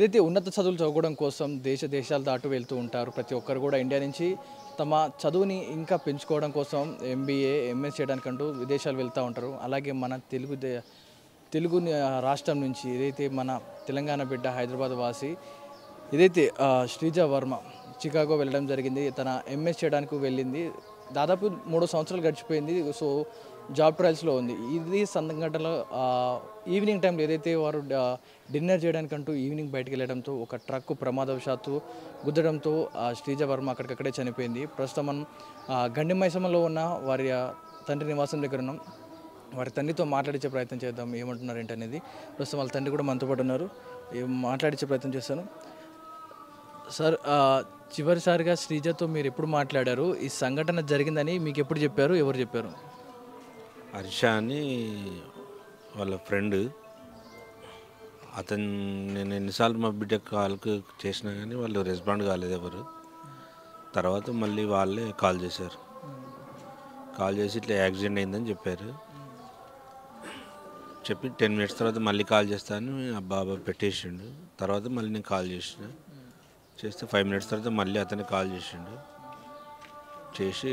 ఏదైతే ఉన్నత చదువులు చదవడం కోసం దేశాలు దాటు వెళ్తూ ఉంటారు. ప్రతి ఒక్కరు కూడా ఇండియా నుంచి తమ చదువుని ఇంకా పెంచుకోవడం కోసం ఎంబీఏ, ఎంఎస్ చేయడానికంటూ విదేశాలు వెళ్తూ ఉంటారు. అలాగే మన తెలుగు రాష్ట్రం నుంచి ఏదైతే మన తెలంగాణ బిడ్డ హైదరాబాద్ వాసి ఏదైతే శ్రీజ వర్మ చికాగో వెళ్ళడం జరిగింది. తన ఎంఎస్ చేయడానికి వెళ్ళింది. దాదాపు 3 సంవత్సరాలు గడిచిపోయింది. సో జాబ్ ట్రయల్స్లో ఉంది. ఇది సంఘటనలో ఈవినింగ్ టైంలో ఏదైతే వారు డిన్నర్ చేయడానికంటూ ఈవినింగ్ బయటకు వెళ్ళడంతో ఒక ట్రక్ ప్రమాదవశాత్తు గుద్దడంతో శ్రీజ వర్మ అక్కడికక్కడే చనిపోయింది. ప్రస్తుతం మనం గండి మైసమ్మలో ఉన్న వారి తండ్రి నివాసం దగ్గర ఉన్నాం. వారి తండ్రితో మాట్లాడించే ప్రయత్నం చేద్దాం. ఏమంటున్నారు ఏంటనేది. ప్రస్తుతం వాళ్ళ తండ్రి కూడా మనతో పాటు ఉన్నారు. మాట్లాడించే ప్రయత్నం చేస్తాను. సార్, చివరిసారిగా శ్రీజతో మీరు ఎప్పుడు మాట్లాడారు? ఈ సంఘటన జరిగిందని మీకు ఎప్పుడు చెప్పారు? ఎవరు చెప్పారు? హర్ష అని వాళ్ళ ఫ్రెండ్. అతను నేను ఎన్నిసార్లు మా బిడ్డ కాల్కి చేసినా కానీ వాళ్ళు రెస్పాండ్ కాలేదు ఎవరు. తర్వాత మళ్ళీ వాళ్ళే కాల్ చేశారు. కాల్ చేసి ఇట్లా యాక్సిడెంట్ అయిందని చెప్పారు. చెప్పి 10 minutes తర్వాత మళ్ళీ కాల్ చేస్తాను ఆ బాబా పెట్టేసిండు. తర్వాత మళ్ళీ నేను కాల్ చేస్తే 5 minutes తర్వాత మళ్ళీ అతను కాల్ చేసి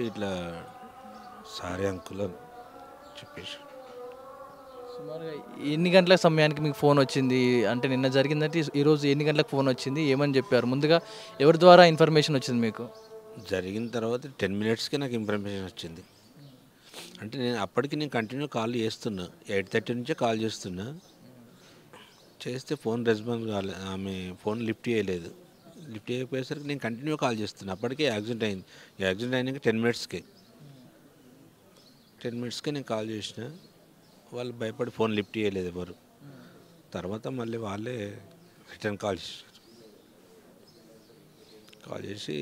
ఇట్లా సారీ అంకుల్ అని చెప్పేసి. సుమారుగా ఎన్ని గంటల సమయానికి మీకు ఫోన్ వచ్చింది? అంటే నిన్న జరిగిందంటే ఈరోజు ఎన్ని గంటలకు ఫోన్ వచ్చింది? ఏమని చెప్పారు? ముందుగా ఎవరి ద్వారా ఇన్ఫర్మేషన్ వచ్చింది మీకు? జరిగిన తర్వాత 10 minutesకే నాకు ఇన్ఫర్మేషన్ వచ్చింది. అంటే నేను కంటిన్యూ కాల్ చేస్తున్నా. 8:30 నుంచే కాల్ చేస్తే ఫోన్ రెస్పాన్స్ కాలేదు. ఆమె ఫోన్ లిఫ్ట్ చేయలేదు. లిఫ్ట్ చేయకపోయేసరికి నేను కంటిన్యూ కాల్ చేస్తున్నా. అప్పటికే యాక్సిడెంట్ అయింది. యాక్సిడెంట్ అయినాక 10 minutesకే నేను కాల్ చేసిన. వాళ్ళు భయపడి ఫోన్ లిఫ్ట్ చేయలేదు ఎవరు. తర్వాత మళ్ళీ వాళ్ళే రిటర్న్ కాల్ చేసి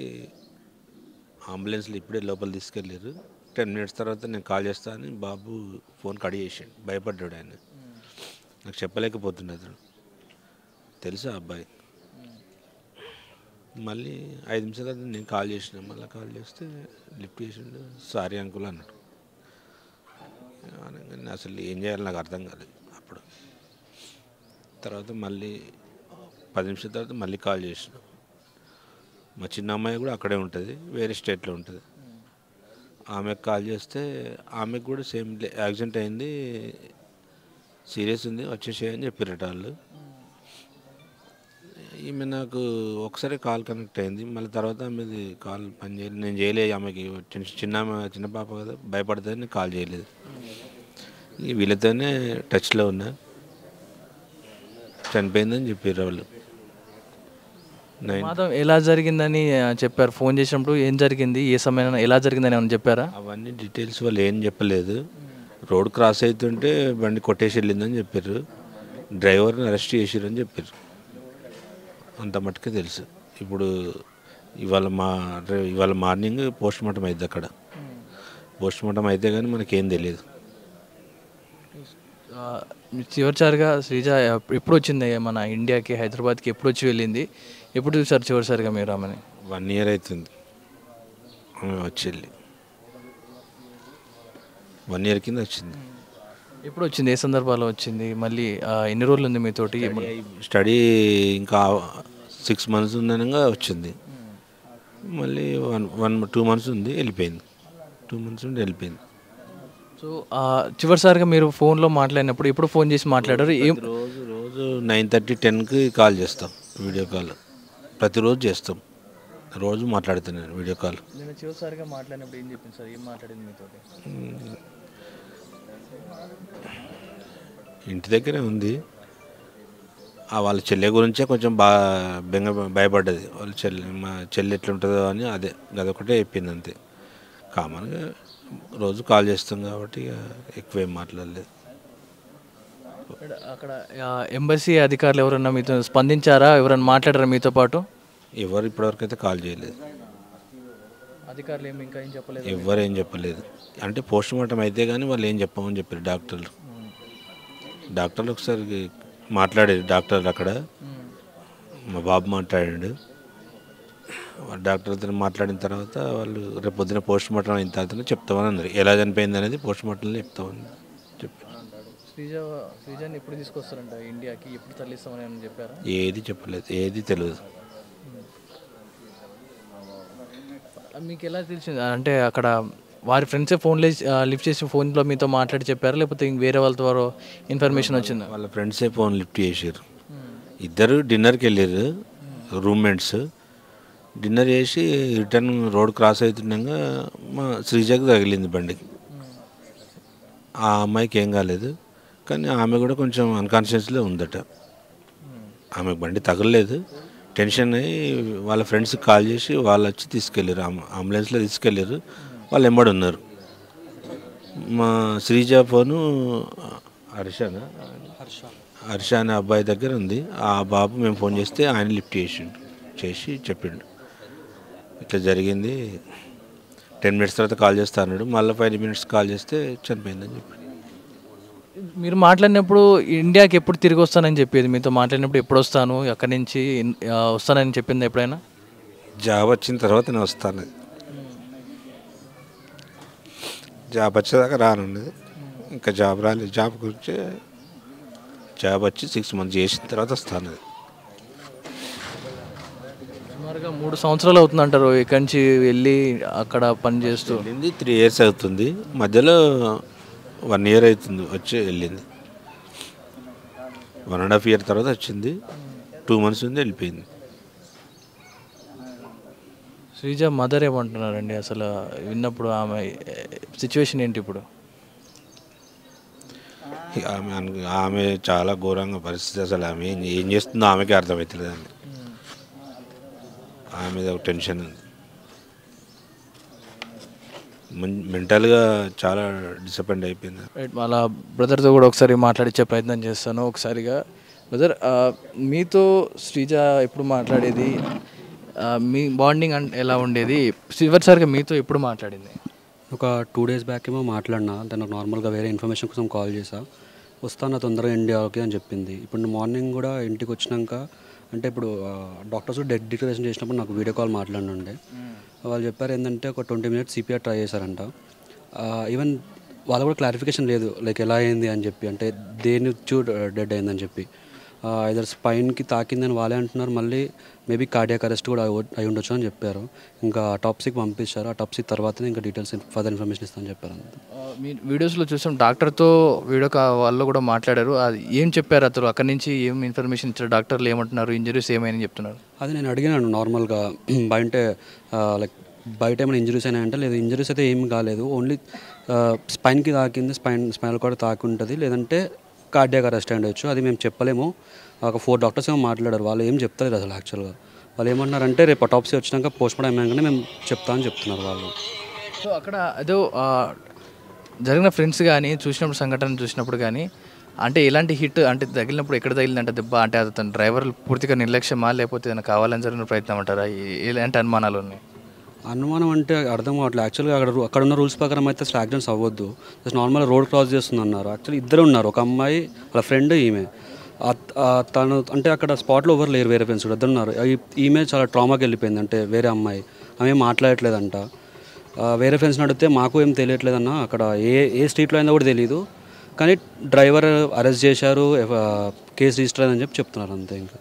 అంబులెన్స్లో ఇప్పుడే లోపల తీసుకెళ్ళారు. 10 minutes తర్వాత నేను కాల్ చేస్తాను బాబు ఫోన్ కట్ చేసాడు. భయపడ్డాడు ఆయన. నాకు చెప్పలేకపోతున్నాడు అతను. తెలుసా అబ్బాయి. మళ్ళీ 5 నిమిషాల తర్వాత నేను కాల్ చేసిన. మళ్ళీ కాల్ చేస్తే లిఫ్ట్ చేసిండు. సారీ అంకుల్ అన్నాడు. అనగానే అసలు ఏం చేయాలో నాకు అర్థం కాలేదు అప్పుడు. తర్వాత మళ్ళీ 10 నిమిషాల తర్వాత మళ్ళీ కాల్ చేసిన. మా చిన్న అమ్మాయి కూడా అక్కడే ఉంటుంది, వేరే స్టేట్లో ఉంటుంది. ఆమెకు కాల్ చేస్తే ఆమెకు కూడా సేమ్ యాక్సిడెంట్ అయింది, సీరియస్ ఉంది, వచ్చేసేయని చెప్పారట వాళ్ళు. ఈమె నాకు ఒకసారి కాల్ కనెక్ట్ అయింది. మళ్ళీ తర్వాత ఆమెది కాల్ పని చేయలేదు. నేను చేయలేదు. ఆమెకి చిన్న పాప కదా, భయపడుతుంది. నేను కాల్ చేయలేదు. వీళ్ళతోనే టచ్లో ఉన్నా. చనిపోయిందని చెప్పారు వాళ్ళు. ప్రమాదం ఎలా జరిగిందని చెప్పారు? ఫోన్ చేసినప్పుడు ఏం జరిగింది, ఏ సమయం ఎలా జరిగిందని ఏమైనా చెప్పారా? అవన్నీ డీటెయిల్స్ వాళ్ళు ఏం చెప్పలేదు. రోడ్ క్రాస్ అవుతుంటే బండి కొట్టేసి వెళ్ళిందని చెప్పారు. డ్రైవర్ని అరెస్ట్ చేసిరని చెప్పారు. అంత మట్టుకే తెలుసు. ఇప్పుడు ఇవాళ మార్నింగ్ పోస్ట్ మార్టం అయింది. అక్కడ పోస్ట్ మార్టం అయితే కానీ మనకేం తెలియదు. చివరిసారిగా శ్రీజ ఎప్పుడు వచ్చింది మన ఇండియాకి, హైదరాబాద్కి ఎప్పుడు వచ్చి వెళ్ళింది? ఎప్పుడు చూసారు చివరిసారిగా మీరు ఆమెని? 1 year అవుతుంది ఆమె వచ్చి వెళ్ళి. 1 year కింద వచ్చింది. ఎప్పుడు వచ్చింది? ఏ సందర్భాల్లో వచ్చింది? మళ్ళీ ఎన్ని రోజులు ఉంది మీతోటి? స్టడీ ఇంకా 6 months ఉందనగా వచ్చింది. మళ్ళీ 2 months ఉంది, వెళ్ళిపోయింది. 2 months ఉండి వెళ్ళిపోయింది. సో చివరిసారిగా మీరు ఫోన్లో మాట్లాడినప్పుడు ఎప్పుడు ఫోన్ చేసి మాట్లాడారు? రోజు 9:30, 10కి కాల్ చేస్తాం. వీడియో కాల్ ప్రతిరోజు చేస్తాం. రోజు మాట్లాడుతున్నాను వీడియో కాల్. నేను చివరిసారిగా మాట్లాడినప్పుడు ఏం చెప్పింది సార్? ఏం మాట్లాడింది మీతోటి? ఇంటి దగ్గరే ఉంది. వాళ్ళ చెల్లె గురించే కొంచెం భయపడ్డది. మా చెల్లి ఎట్లుంటుందో అని అదొకటే చెప్పింది అంతే. కామన్గా రోజు కాల్ చేస్తాం కాబట్టి ఎక్కువేం మాట్లాడలేదు. అక్కడ ఎంబసీ అధికారులు ఎవరన్నా మీతో స్పందించారా? ఎవరైనా మాట్లాడారా మీతో పాటు? ఎవరు ఇప్పటివరకు అయితే కాల్ చేయలేదు. అధికారులు ఏమి ఇంకా ఏం చెప్పలేదు? ఎవరు ఏం చెప్పలేదు. అంటే పోస్ట్ మార్టం అయితే కానీ వాళ్ళు ఏం చెప్పమని చెప్పారు డాక్టర్లు. ఒకసారి మాట్లాడారు డాక్టర్లు అక్కడ. మా బాబు మాట్లాడాడు. డాక్టర్తో మాట్లాడిన తర్వాత వాళ్ళు రేపు పొద్దున పోస్ట్ మార్టం అయిన తర్వాత చెప్తామని అన్నారు. ఎలా చనిపోయింది అనేది పోస్ట్ మార్టంలో చెప్తామని చెప్పారు. శ్రీజాని ఎప్పుడు తీసుకొస్తారంట ఇండియాకి, ఎప్పుడు తరలిస్తామని ఏమన్నా చెప్పారా? ఏది చెప్పలేదు, ఏది తెలియదు. మీకు ఎలా తెలిసింది? అంటే అక్కడ వారి ఫ్రెండ్సే లిఫ్ట్ చేసి ఫోన్లో మీతో మాట్లాడి చెప్పారా, లేకపోతే ఇంక వేరే వాళ్ళ ద్వారా ఇన్ఫర్మేషన్ వచ్చిందా? వాళ్ళ ఫ్రెండ్సే ఫోన్ లిఫ్ట్ చేసారు. ఇద్దరు డిన్నర్కి వెళ్ళారు, రూమ్మేట్స్. డిన్నర్ చేసి రిటర్న్ రోడ్ క్రాస్ అవుతుండగా మా శ్రీజకి తగిలింది బండికి. ఆ అమ్మాయికి ఏం కాలేదు, కానీ ఆమె కూడా కొంచెం అన్కాన్షియస్లో ఉందట. ఆమెకు బండి తగలలేదు, టెన్షన్ అయ్యి వాళ్ళ ఫ్రెండ్స్కి కాల్ చేసి వాళ్ళు వచ్చి తీసుకెళ్ళారు, అంబులెన్స్లో తీసుకెళ్ళారు. వాళ్ళు ఎంబడి ఉన్నారు. మా శ్రీజ ఫోను హర్ష అనే అబ్బాయి దగ్గర ఉంది. ఆ బాబు మేము ఫోన్ చేస్తే ఆయన లిఫ్ట్ చేసి చెప్పిండు ఇట్లా జరిగింది, 10 minutes తర్వాత కాల్ చేస్తా అన్నాడు. మళ్ళీ 5 minutes కాల్ చేస్తే చనిపోయిందని చెప్పి. మీరు మాట్లాడినప్పుడు ఇండియాకి ఎప్పుడు తిరిగి వస్తానని చెప్పేది, మీతో మాట్లాడినప్పుడు ఎప్పుడు వస్తాను అక్కడి నుంచి వస్తానని చెప్పింది ఎప్పుడైనా? జాబ్ వచ్చిన తర్వాత నేను వస్తాను, జాబ్ వచ్చేదాకా రానున్నది. ఇంకా జాబ్ రాలేదు. జాబ్ గురించి జాబ్ వచ్చి 6 months చేసిన తర్వాత వస్తాను. సుమారుగా 3 సంవత్సరాలు అవుతుంది అంటారు ఇక్కడి నుంచి వెళ్ళి అక్కడ పని చేస్తూ. వెళ్ళింది 3 years అవుతుంది, మధ్యలో 1 year అవుతుంది వచ్చి వెళ్ళింది. 1.5 year తర్వాత వచ్చింది, 2 months ఉంది వెళ్ళిపోయింది. శ్రీజ మదర్ ఏమంటున్నారండి అసలు విన్నప్పుడు, ఆమె సిచ్యువేషన్ ఏంటి ఇప్పుడు? ఆమె చాలా ఘోరంగా పరిస్థితి. అసలు ఆమె ఏం చేస్తుందో ఆమెకే అర్థమవుతలేదండి. ఆమె మీద ఒక టెన్షన్ ఉంది, మెంటల్గా చాలా డిసప్పాయింట్ అయిపోయింది. వాళ్ళ బ్రదర్తో కూడా ఒకసారి మాట్లాడించే ప్రయత్నం చేస్తాను. ఒకసారిగా బ్రదర్, మీతో శ్రీజ ఎప్పుడు మాట్లాడేది, మీ బాండింగ్ అంటే ఎలా ఉండేది? చివరిసారిగా మీతో ఎప్పుడు మాట్లాడింది? ఒక 2 days బ్యాక్ ఏమో మాట్లాడినా, తనకు నార్మల్గా వేరే ఇన్ఫర్మేషన్ కోసం కాల్ చేసా, వస్తాను తొందరగా ఇండియాకి అని చెప్పింది. ఇప్పుడు మార్నింగ్ కూడా ఇంటికి వచ్చినాక, అంటే ఇప్పుడు డాక్టర్స్ డెడ్ డిక్లరేషన్ చేసినప్పుడు నాకు వీడియో కాల్ మాట్లాడినండే. వాళ్ళు చెప్పారు ఏంటంటే ఒక 20 minutes CPR ట్రై చేశారంట. ఈవెన్ వాళ్ళు కూడా క్లారిఫికేషన్ లేదు లైక్ ఎలా అయింది అని చెప్పి, అంటే దేని డెడ్ అయిందని చెప్పి. ఐదర్ స్పైన్కి తాకిందని వాళ్ళే అంటున్నారు, మళ్ళీ మేబీ కార్డియాక్ అరెస్ట్ కూడా అయి ఉండొచ్చు అని చెప్పారు. ఇంకా టాప్సీకి పంపించారు, ఆ టాప్సీ తర్వాతనే ఇంకా డీటెయిల్స్ ఫర్దర్ ఇన్ఫర్మేషన్ ఇస్తామని చెప్పారు. మీ వీడియోస్లో చూసాం, డాక్టర్తో వాళ్ళు కూడా మాట్లాడారు. అది ఏం చెప్పారు అతను? అక్కడి నుంచి ఏం ఇన్ఫర్మేషన్ ఇచ్చారు? డాక్టర్లు ఏమంటున్నారు? ఇంజరీస్ ఏమైనా చెప్తున్నారు? అది నేను అడిగినాను నార్మల్గా, లైక్ బయట ఏమైనా ఇంజరీస్ అయినా అంటే, లేదు ఇంజరీస్ అయితే ఏం కాలేదు, ఓన్లీ స్పైన్కి తాకింది, స్పైనల్ కార్డ్ తాకి ఉంటుంది, లేదంటే కార్డియాక్ అరెస్ట్ అయి ఉండొచ్చు, అది మేము చెప్పలేము. ఒక 4 doctors ఏమో మాట్లాడారు, వాళ్ళు ఏం చెప్తలేరు అసలు. యాక్చువల్గా వాళ్ళు ఏమన్నారంటే రేపు అటాప్సీ వచ్చినాక పోస్ట్మార్టం అయినాకనే మేము చెప్తా అని చెప్తున్నారు వాళ్ళు. సో అక్కడ ఏదో జరిగిన ఫ్రెండ్స్ కానీ చూసినప్పుడు, సంఘటన చూసినప్పుడు కానీ, అంటే ఎలాంటి హిట్, అంటే తగిలినప్పుడు ఎక్కడ తగిలిందంటే దెబ్బ, అంటే అతను డ్రైవర్ పూర్తిగా నిర్లక్ష్యమా, లేకపోతే ఏదైనా కావాలని జరిగిన ప్రయత్నం అంటారా? ఎలాంటి అనుమానాలు ఉన్నాయి? అనుమానం అంటే అర్థం కావట్లేదు. యాక్చువల్గా అక్కడ ఉన్న రూల్స్ ప్రకారం అయితే అసలు యాక్సిడెంట్స్ అవ్వద్దు, జస్ట్ నార్మల్గా రోడ్ క్రాస్ చేస్తుంది అన్నారు. యాక్చువల్లీ ఇద్దరు ఉన్నారు, ఒక అమ్మాయి వాళ్ళ ఫ్రెండ్, ఈమె. తను అంటే అక్కడ స్పాట్లో ఎవరు లేరు, వేరే ఫ్రెండ్స్ కూడా ఇద్దరు ఉన్నారు. ఈమె చాలా ట్రామాకి వెళ్ళిపోయింది, అంటే వేరే అమ్మాయి, ఆమె మాట్లాడట్లేదంట. వేరే ఫ్రెండ్స్ని అడిగితే మాకు ఏం తెలియట్లేదన్న, అక్కడ ఏ స్ట్రీట్లో అయిందో కూడా తెలియదు, కానీ డ్రైవర్ అరెస్ట్ చేశారు, కేసు రిజిస్టర్ అయిందని చెప్పి చెప్తున్నారు అంతే. ఇంకా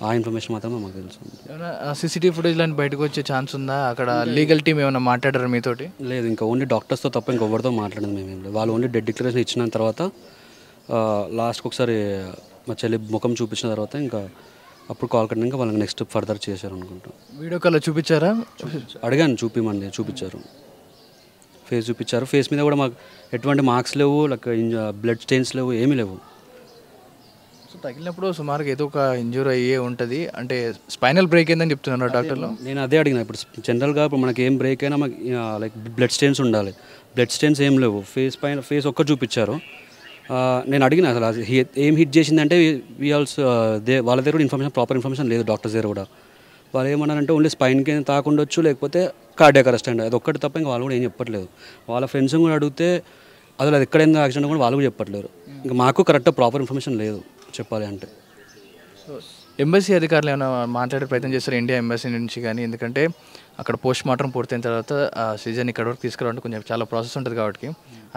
ఆ ఇన్ఫర్మేషన్ మాత్రమే మాకు తెలుసు. ఏమైనా CCTV ఫుటేజ్ లాంటి బయటకు వచ్చే ఛాన్స్ ఉందా? అక్కడ లీగల్ టీం ఏమైనా మాట్లాడారు మీతోటి? లేదు, ఇంకా ఓన్లీ డాక్టర్స్తో తప్ప ఇంకొకరితో మాట్లాడింది మేమేం లేదు. వాళ్ళు ఓన్లీ డెడ్ డిక్లరేషన్ ఇచ్చిన తర్వాత లాస్ట్కి ఒకసారి మా చెల్లి ముఖం చూపించిన తర్వాత ఇంకా అప్పుడు కాల్ కట్టినాక వాళ్ళకి నెక్స్ట్ ఫర్దర్ చేశారు అనుకుంటా. వీడియో కాల్లో చూపించారా? అడిగాను, చూపిమండి, చూపించారు, ఫేస్ చూపించారు. ఫేస్ మీద కూడా మాకు ఎటువంటి మార్క్స్ లేవు, లైక్ బ్లడ్ స్టెయిన్స్ లేవు, ఏమీ లేవు. సో తగిలినప్పుడు సుమారుగా ఏదో ఒక ఇంజూరీ అయ్యే ఉంటుంది, అంటే స్పైనల్ బ్రేక్ అయిందని చెప్తున్నారు డాక్టర్లు. నేను అదే అడిగిన. ఇప్పుడు జనరల్గా ఇప్పుడు మనకి ఏం బ్రేక్ అయినా మాకు లైక్ బ్లడ్ స్టెయిన్స్ ఉండాలి, బ్లడ్ స్టెయిన్స్ ఏం లేవు. ఫేస్ ఒక్క చూపించారు. నేను అడిగిన అసలు ఏం హిట్ చేసిందంటే వాళ్ళ దగ్గర కూడా ఇన్ఫర్మేషన్, ప్రాపర్ ఇన్ఫర్మేషన్ లేదు డాక్టర్స్ దగ్గర కూడా. వాళ్ళు ఏమన్నారంటే ఓన్లీ స్పైన్కి తాకుండొచ్చు, లేకపోతే కార్డియాక్ అరెస్ట్ అండి, అది ఒక్కటి తప్ప ఇంకా వాళ్ళు కూడా ఏం చెప్పట్లేదు. వాళ్ళ ఫ్రెండ్స్ కూడా అడిగితే అసలు అది ఎక్కడైందో యాక్సిడెంట్ కూడా వాళ్ళు కూడా చెప్పట్లేరు. ఇంకా మాకు కరెక్ట్గా ప్రాపర్ ఇన్ఫర్మేషన్ లేదు చెప్పాలి అంటే. ఎంబసీ అధికారులు ఏమైనా మాట్లాడే ప్రయత్నం చేస్తారు ఇండియా ఎంబసీ నుంచి కానీ, ఎందుకంటే అక్కడ పోస్ట్ మార్టం పూర్తయిన తర్వాత సీజన్ ఇక్కడ వరకు తీసుకురావడానికి కొంచెం చాలా ప్రాసెస్ ఉంటుంది కాబట్టి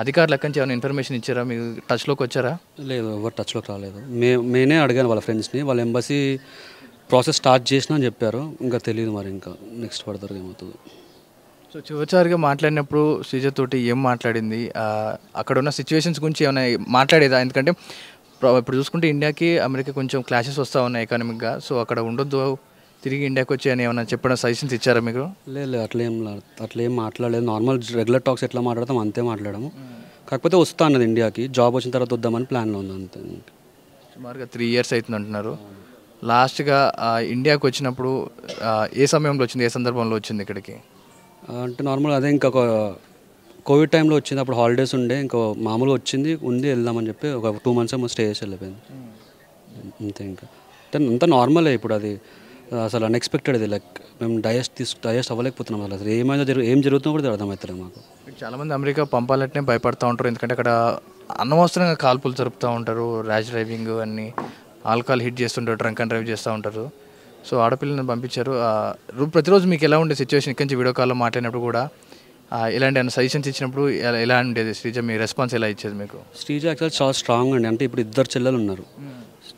అధికారులు అక్కడి నుంచి ఏమైనా ఇన్ఫర్మేషన్ ఇచ్చారా, మీకు టచ్లోకి వచ్చారా? లేదు, ఎవరు టచ్లోకి రాలేదు. నేనే అడిగాను వాళ్ళ ఫ్రెండ్స్ని, వాళ్ళ ఎంబసీ ప్రాసెస్ స్టార్ట్ చేసినా అని చెప్పారు. ఇంకా తెలియదు మరి ఇంకా నెక్స్ట్ ఫర్దర్గా ఏమవుతుంది. సో చివరిసారిగా మాట్లాడినప్పుడు శ్రీజ తోటి ఏం మాట్లాడింది, అక్కడ ఉన్న సిచ్యువేషన్స్ గురించి ఏమైనా మాట్లాడేదా? ఎందుకంటే ఇప్పుడు చూసుకుంటే ఇండియాకి అమెరికా కొంచెం క్లాషెస్ వస్తూ ఉన్నాయి ఎకానమిక్గా, సో అక్కడ ఉండొద్దు తిరిగి ఇండియాకి వచ్చి అని ఏమైనా చెప్పడం సజెషన్స్ ఇచ్చారా మీకు? లేదు, అట్లేం మాట్లాడలేదు. నార్మల్ రెగ్యులర్ టాక్స్ ఎట్లా మాట్లాడతాం అంతే మాట్లాడము. కాకపోతే వస్తా అన్నది ఇండియాకి, జాబ్ వచ్చిన తర్వాత వద్దామని ప్లాన్లో ఉంది అంతే. సుమారుగా 3 years అవుతుంది అంటున్నారు. లాస్ట్గా ఇండియాకి వచ్చినప్పుడు ఏ సమయంలో వచ్చింది, ఏ సందర్భంలో వచ్చింది ఇక్కడికి? అంటే నార్మల్ అదే ఇంకా కోవిడ్ టైంలో వచ్చింది. అప్పుడు హాలిడేస్ ఉండే, ఇంకా మామూలుగా వచ్చింది వెళ్దామని చెప్పి ఒక 2 months ఏమో స్టే చేసి వెళ్ళిపోయింది అంతే. ఇంకా అంటే అంతా నార్మలే ఇప్పుడు. అది అసలు అన్ఎక్స్పెక్టెడ్. అది లైక్ మేము డైజెస్ట్ అవ్వలేకపోతున్నాం. అసలు ఏం జరుగుతుందో కూడా అర్థమవుతలేదు మాకు. చాలామంది అమెరికా పంపాలంటే భయపడుతూ ఉంటారు, ఎందుకంటే అక్కడ అనవసరంగా కాల్పులు జరుపుతూ ఉంటారు, ర్యాష్ డ్రైవింగ్ అన్ని, ఆల్కహాల్ హిట్ చేస్తుంటారు, డ్రంక్ అండ్ డ్రైవ్ చేస్తూ ఉంటారు. సో ఆడపిల్లని పంపించారు. ప్రతిరోజు మీకు ఎలా ఉండే సిచ్యువేషన్, ఇక్కడి నుంచి వీడియో కాల్లో మాట్లాడినప్పుడు కూడా ఇలాంటి సజెషన్స్ ఇచ్చినప్పుడు ఎలా ఉండేది శ్రీజ, మీ రెస్పాన్స్ ఎలా ఇచ్చేది మీకు? శ్రీజ యాక్చువల్ చాలా స్ట్రాంగ్ అండి. అంటే ఇప్పుడు 2 చెల్లెలు ఉన్నారు.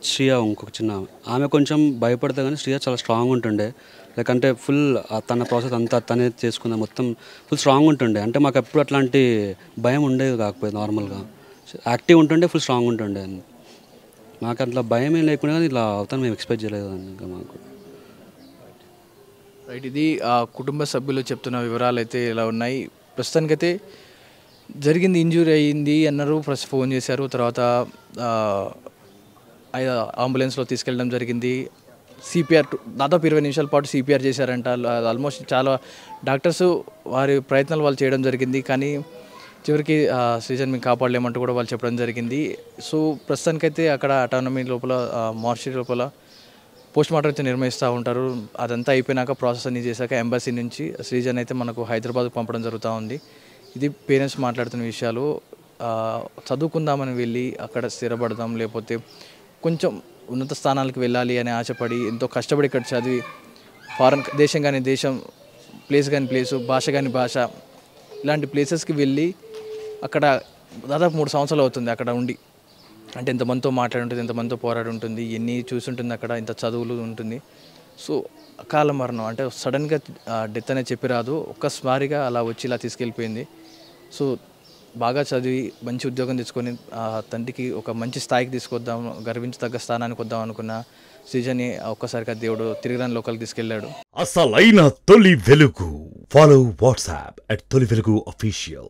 శ్రీయ ఇంకొక చిన్న ఆమె కొంచెం భయపడితే కానీ శ్రీయ చాలా స్ట్రాంగ్ ఉంటుండే. లైక్ అంటే ఫుల్ తన ప్రాసెస్ అంతా తనే చేసుకుందా, మొత్తం ఫుల్ స్ట్రాంగ్ ఉంటుండే. అంటే మాకు ఎప్పుడు అట్లాంటి భయం ఉండేది కాకపోతే, నార్మల్గా యాక్టివ్ ఉంటుండే, ఫుల్ స్ట్రాంగ్ ఉంటుండే. మాకు అట్లా భయం ఏం లేకుండా కానీ ఇలా అవుతాను మేము ఎక్స్పెక్ట్ చేయలేదు ఇంకా మాకు. రైట్, ఇది కుటుంబ సభ్యులు చెప్తున్న వివరాలు అయితే ఇలా ఉన్నాయి. ప్రస్తుతానికైతే జరిగింది, ఇంజూరీ అయ్యింది అన్నారు, ప్లస్ ఫోన్ చేశారు, తర్వాత అంబులెన్స్లో తీసుకెళ్ళడం జరిగింది. సిపిఆర్ దాదాపు 20 నిమిషాల పాటు సిపిఆర్ చేశారంట. ఆల్మోస్ట్ చాలా డాక్టర్స్ వారి ప్రయత్నాలు వాళ్ళు చేయడం జరిగింది, కానీ చివరికి సీజన్ మేము కాపాడలేమంటూ కూడా వాళ్ళు చెప్పడం జరిగింది. సో ప్రస్తుతానికైతే అక్కడ అటానమీ లోపల, మార్చరీ లోపల పోస్ట్ మార్టం అయితే నిర్వహిస్తూ ఉంటారు. అదంతా అయిపోయినాక ప్రాసెస్ అన్ని చేశాక ఎంబసీ నుంచి శ్రీజన్ అయితే మనకు హైదరాబాద్కు పంపడం జరుగుతూ ఉంది. ఇది పేరెంట్స్ మాట్లాడుతున్న విషయాలు. చదువుకుందామని వెళ్ళి అక్కడ స్థిరపడదాం, లేకపోతే కొంచెం ఉన్నత స్థానాలకు వెళ్ళాలి అని ఆశపడి ఎంతో కష్టపడి ఇక్కడ చదివి ఫారెన్ దేశం కానీ దేశం, ప్లేస్ కానీ ప్లేసు, భాష కానీ భాష, ఇలాంటి ప్లేసెస్కి వెళ్ళి అక్కడ దాదాపు 3 సంవత్సరాలు అవుతుంది అక్కడ ఉండి. అంటే ఎంతమందితో మాట్లాడి ఉంటుంది, ఎంతమందితో పోరాడి ఉంటుంది, ఎన్ని చూసుంటుంది, అక్కడ ఇంత చదువులు ఉంటుంది. సో అకాల మరణం అంటే సడన్గా డెత్ అనేది చెప్పి రాదు, ఒక్కసారిగా అలా వచ్చి ఇలా తీసుకెళ్ళిపోయింది. సో బాగా చదివి మంచి ఉద్యోగం తెచ్చుకొని తండ్రికి ఒక మంచి స్థాయికి తీసుకొద్దాం, గర్వించదగ్గ స్థానానికి వద్దాం అనుకున్న సీజన్ని ఒక్కసారిగా దేవుడు తిరిగిరాని లోకల్కి తీసుకెళ్ళాడు. అసలైన తొలి వెలుగు. ఫాలో వాట్సాప్ @తొలి వెలుగు official.